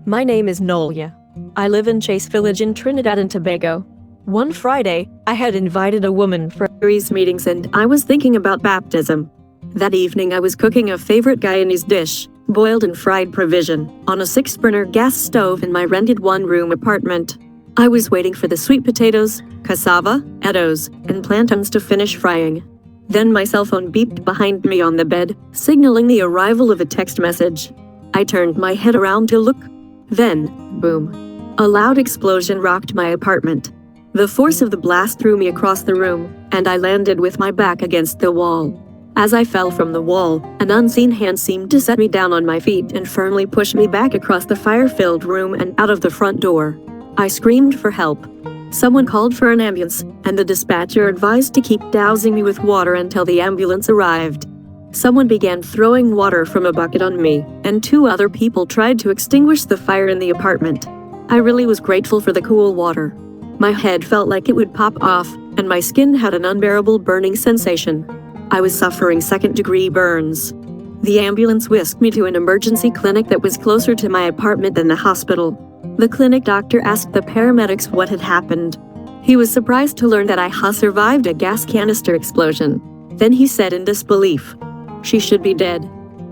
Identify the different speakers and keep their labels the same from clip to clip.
Speaker 1: My name is Noelia. I live in Chase Village in Trinidad and Tobago. One Friday, I had invited a woman for series meetings and I was thinking about baptism. That evening I was cooking a favorite Guyanese dish, boiled and fried provision, on a 6-burner gas stove in my rented one-room apartment. I was waiting for the sweet potatoes, cassava, edos, and plantains to finish frying. Then my cell phone beeped behind me on the bed, signaling the arrival of a text message. I turned my head around to look. Then, boom. A loud explosion rocked my apartment. The force of the blast threw me across the room, and I landed with my back against the wall. As I fell from the wall, an unseen hand seemed to set me down on my feet and firmly push me back across the fire-filled room and out of the front door. I screamed for help. Someone called for an ambulance, and the dispatcher advised to keep dousing me with water until the ambulance arrived. Someone began throwing water from a bucket on me, and 2 other people tried to extinguish the fire in the apartment. I really was grateful for the cool water. My head felt like it would pop off, and my skin had an unbearable burning sensation. I was suffering 2nd-degree burns. The ambulance whisked me to an emergency clinic that was closer to my apartment than the hospital. The clinic doctor asked the paramedics what had happened. He was surprised to learn that I had survived a gas canister explosion. Then he said in disbelief, "She should be dead.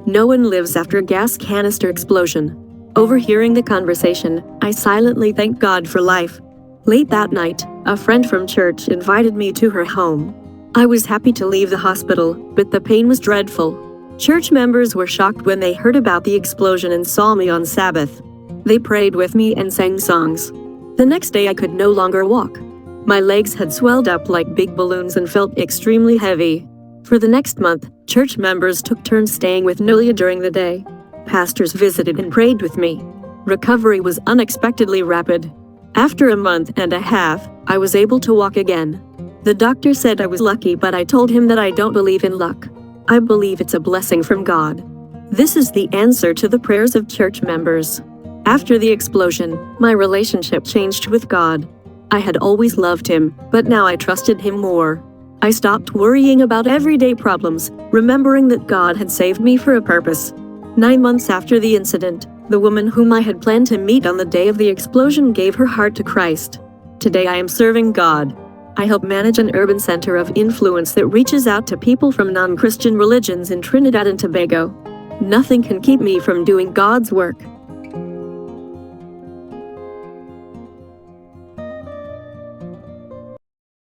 Speaker 1: No one lives after a gas canister explosion." Overhearing the conversation, I silently thanked God for life. Late that night, a friend from church invited me to her home. I was happy to leave the hospital, but the pain was dreadful. Church members were shocked when they heard about the explosion and saw me on Sabbath. They prayed with me and sang songs. The next day I could no longer walk. My legs had swelled up like big balloons and felt extremely heavy. For the next month, church members took turns staying with Noelia during the day. Pastors visited and prayed with me. Recovery was unexpectedly rapid. After a month and a half, I was able to walk again. The doctor said I was lucky, but I told him that I don't believe in luck. I believe it's a blessing from God. This is the answer to the prayers of church members. After the explosion, my relationship changed with God. I had always loved Him, but now I trusted Him more. I stopped worrying about everyday problems, remembering that God had saved me for a purpose. 9 months after the incident, the woman whom I had planned to meet on the day of the explosion gave her heart to Christ. Today I am serving God. I help manage an urban center of influence that reaches out to people from non-Christian religions in Trinidad and Tobago. Nothing can keep me from doing God's work.